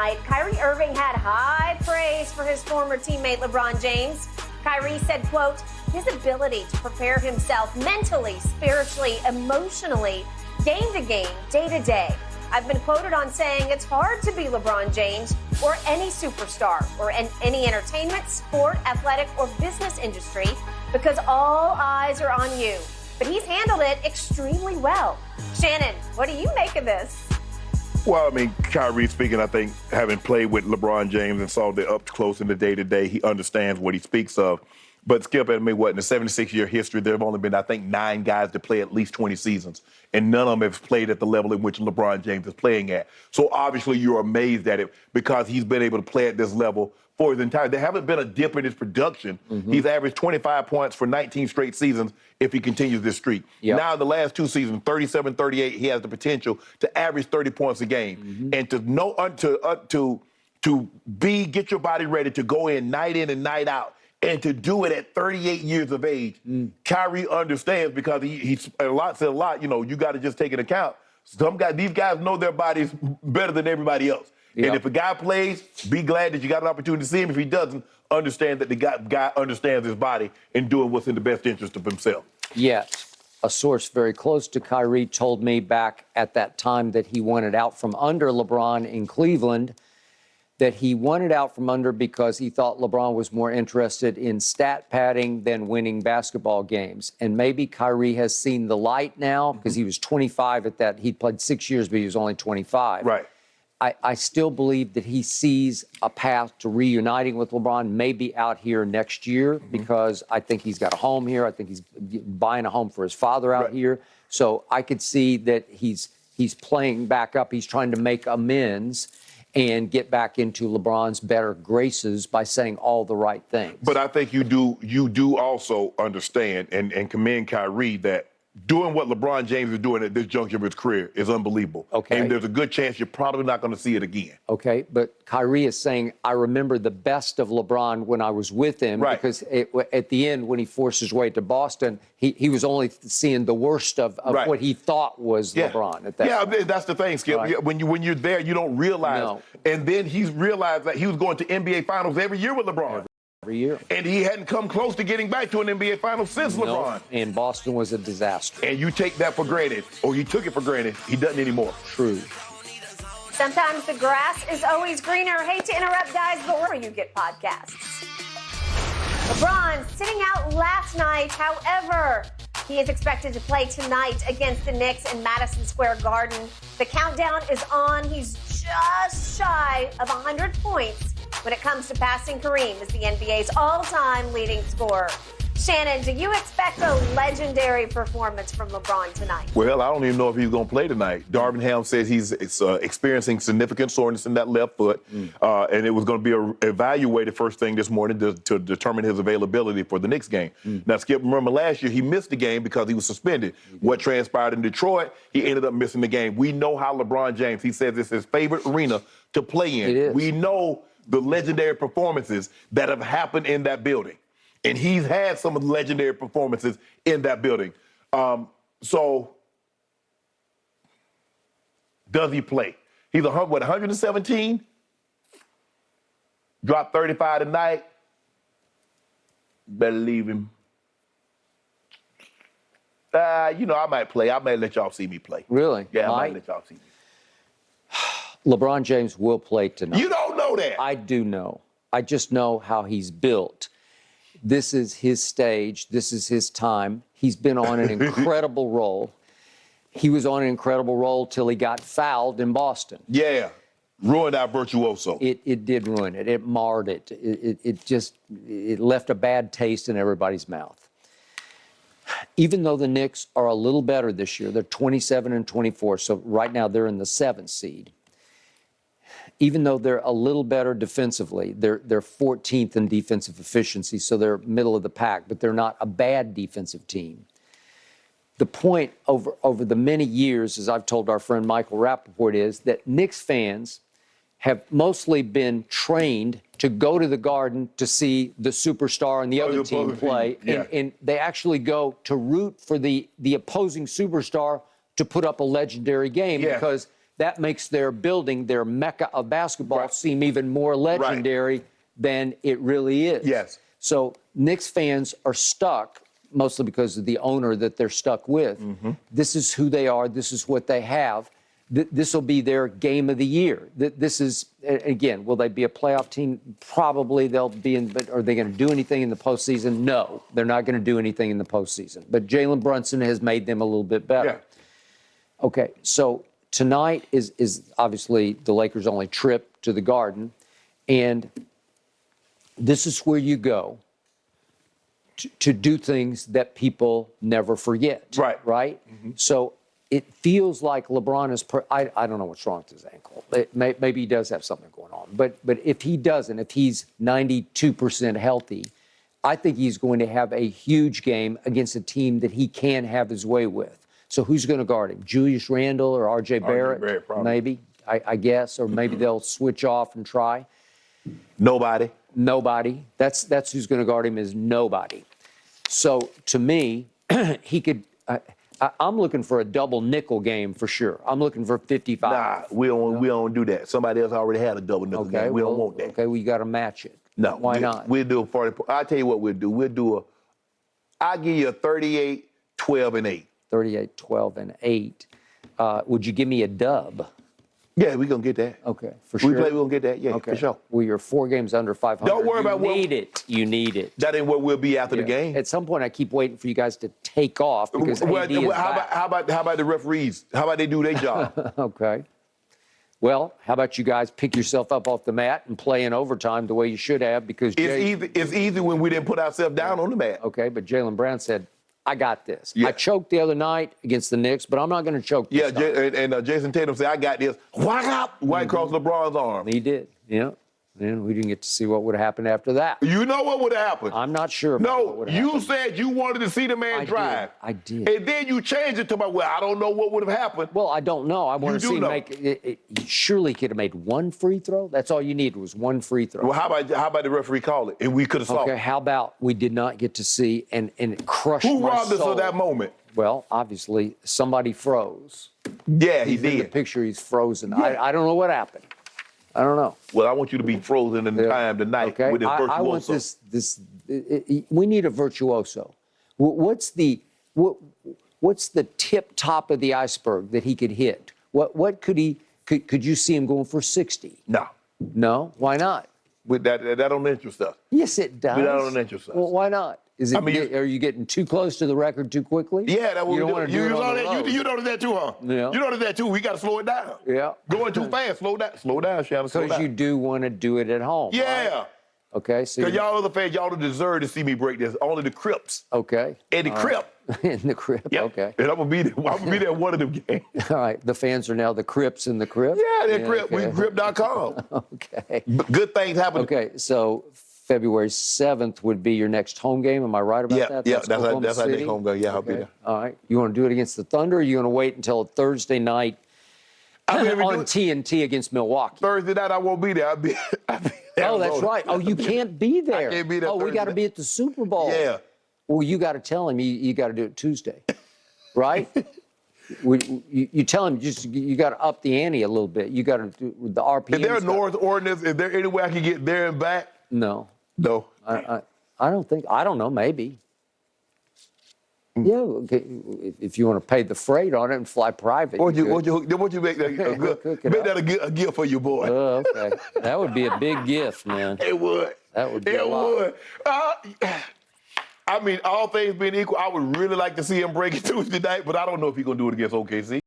night, Kyrie Irving had high praise for his former teammate LeBron James. Kyrie said, quote, his ability to prepare himself mentally, spiritually, emotionally, game to game, day to day. I've been quoted on saying it's hard to be LeBron James or any superstar or in any entertainment, sport, athletic, or business industry because all eyes are on you. But he's handled it extremely well. Shannon, what do you make of this? Well, I mean, Kyrie speaking, I think, having played with LeBron James and saw the up close in the day-to-day, he understands what he speaks of. But Skip, I mean, what, in the 76-year history, there have only been, I think, 9 guys that play at least 20 seasons. And none of them have played at the level in which LeBron James is playing at. So obviously you're amazed at it because he's been able to play at this level for his entire. There haven't been a dip in his production. Mm-hmm. He's averaged 25 points for 19 straight seasons if he continues this streak. Yep. Now, the last 2 seasons, 37, 38, he has the potential to average 30 points a game. Mm-hmm. And get your body ready to go in and night out. And to do it at 38 years of age, Kyrie understands because he said a lot, you know, you got to just take into account. These guys know their bodies better than everybody else. Yep. And if a guy plays, be glad that you got an opportunity to see him. If he doesn't, understand that the guy understands his body and doing what's in the best interest of himself. Yes. A source very close to Kyrie told me back at that time that he wanted out from under LeBron in Cleveland, that he wanted out from under because he thought LeBron was more interested in stat padding than winning basketball games. And maybe Kyrie has seen the light now because he was 25 at that. He'd played 6 years, but he was only 25. Right. I still believe that he sees a path to reuniting with LeBron, maybe out here next year, because I think he's got a home here. I think he's buying a home for his father out here. So I could see that he's playing back up. He's trying to make amends and get back into LeBron's better graces by saying all the right things. But I think you do also understand and commend Kyrie that doing what LeBron James is doing at this juncture of his career is unbelievable. Okay. And there's a good chance you're probably not going to see it again. Okay, but Kyrie is saying, I remember the best of LeBron when I was with him, because at the end, when he forced his way to Boston, he was only seeing the worst of what he thought was LeBron at that point. That's the thing, Skip. Right. When you're there, you don't realize. No. And then he's realized that he was going to NBA Finals every year with LeBron. Every year. And he hadn't come close to getting back to an NBA Finals since LeBron. And Boston was a disaster. And you take that for granted, or you took it for granted. He doesn't anymore. True. Sometimes the grass is always greener. Hate to interrupt, guys, but where you get podcasts. LeBron sitting out last night. However, he is expected to play tonight against the Knicks in Madison Square Garden. The countdown is on. He's just shy of 100 points when it comes to passing Kareem as the NBA's all-time leading scorer. Shannon, do you expect a legendary performance from LeBron tonight? Well, I don't even know if he's going to play tonight. Darvin Ham says he's experiencing significant soreness in that left foot, and it was going to be evaluated first thing this morning to determine his availability for the Knicks game. Now, Skip, remember last year he missed the game because he was suspended. What transpired in Detroit, he ended up missing the game. We know how LeBron James, he says it's his favorite arena to play in. It is. We know the legendary performances that have happened in that building. And he's had some of the legendary performances in that building. So, does he play? He's 117? Dropped 35 tonight. Better leave him. I might play. I might let y'all see me play. Really? Yeah, I might let y'all see me. LeBron James will play tonight. You don't know that. I do know. I just know how he's built. This is his stage. This is his time. He's been on an incredible roll. He was on an incredible roll till he got fouled in Boston. Yeah. Ruined our virtuoso. It did ruin it. It marred it. It left a bad taste in everybody's mouth. Even though the Knicks are a little better this year, they're 27 and 24, so right now they're in the 7th seed. Even though they're a little better defensively, they're 14th in defensive efficiency, so they're middle of the pack, but they're not a bad defensive team. The point over the many years, as I've told our friend Michael Rappaport, is that Knicks fans have mostly been trained to go to the Garden to see the superstar and the other team play, and they actually go to root for the opposing superstar to put up a legendary game because that makes their building, their mecca of basketball, seem even more legendary than it really is. Yes. So Knicks fans are stuck, mostly because of the owner that they're stuck with. This is who they are. This is what they have. This will be their game of the year. This is, again, will they be a playoff team? Probably they'll be in, but are they going to do anything in the postseason? No, they're not going to do anything in the postseason. But Jalen Brunson has made them a little bit better. Yeah. Okay, so tonight is obviously the Lakers' only trip to the Garden, and this is where you go to do things that people never forget. Right? So it feels like LeBron is, I don't know what's wrong with his ankle. Maybe he does have something going on. But if he doesn't, if he's 92% healthy, I think he's going to have a huge game against a team that he can have his way with. So who's going to guard him? Julius Randle or R.J. Barrett? Maybe, I guess. Or maybe they'll switch off and try. Nobody. That's who's going to guard him, is nobody. So to me, he could... I'm looking for a double nickel game for sure. I'm looking for 55. Nah, we don't do that. Somebody else already had a double nickel game. We don't want that. Okay, well, you got to match it. No. Why not? We'll do a 40. I'll tell you what we'll do. I'll give you a 38, 12, and 8. 38, 12, and 8. Would you give me a dub? Yeah, we're going to get that. Okay, for sure. We're going to get that, yeah, okay. for sure. Well, you're 4 games under 500. Don't worry about what... You need it. That ain't what we'll be after the game. At some point, I keep waiting for you guys to take off because AD is back. How about the referees? How about they do their job? Okay. Well, how about you guys pick yourself up off the mat and play in overtime the way you should have, because... It's easy when we didn't put ourselves down on the mat. Okay, but Jaylen Brown said, I got this. Yeah. I choked the other night against the Knicks, but I'm not going to choke this time. And Jason Tatum said, I got this. Right across LeBron's arm. He did, yeah. And we didn't get to see what would have happened after that. You know what would have happened? I'm not sure about what would have happened. You said you wanted to see the man drive. I did. And then you changed it to, well, I don't know what would have happened. Well, I don't know. I want to see him make surely he could have made one free throw. That's all you need was one free throw. Well, how about the referee call it? And we could have saw it. Okay, how about we did not get to see and it crushed my soul. Who robbed us of that moment? Well, obviously, somebody froze. Yeah, he He's in did. the picture, he's frozen. Yeah. I don't know what happened. I don't know. Well, I want you to be frozen in time tonight with this virtuoso. I want this. We need a virtuoso. What's the tip top of the iceberg that he could hit? What could he? Could you see him going for 60? No. No. Why not? With that don't interest us. Yes, it does. That don't interest us. Well, why not? Is it? Are you getting too close to the record too quickly? Yeah, that's what you don't want to do it on the road. You noticed that too, huh? Yeah. You noticed that too. We got to slow it down. Yeah. Going too fast. Slow down, Shannon. Because you do want to do it at home. Yeah. Right? Okay. So because y'all other fans, y'all don't deserve to see me break this. Only the Crips. Okay. And the Crip. In the Crip. Yeah. Okay. And I'm gonna be there one of them games. All right. The fans are now the Crips in the Crip. Yeah, they're Crip. Okay. We Crip.com. Okay. Good things happen. Okay. So February 7th would be your next home game. Am I right about that? Yeah, that's our next home game. Yeah, I'll be there. All right. You want to do it against the Thunder, or are you going to wait until Thursday night on TNT against Milwaukee? Thursday night, I won't be there. I'll be Oh, that's right. Oh, you can't be there. I can't be there. We got to be at the Super Bowl. Yeah. Well, you got to tell him you got to do it Tuesday, right? You tell him you got to up the ante a little bit. You got to do the RPM. Is there a North ordinance? Is there any way I can get there and back? No. No. I don't think. I don't know. Maybe. Yeah. Okay. If you want to pay the freight on it and fly private. What you make that a gift for your boy? Oh, okay. That would be a big gift, man. It would. That would be a lot. I mean, all things being equal, I would really like to see him break it Tuesday night, but I don't know if he's going to do it against OKC.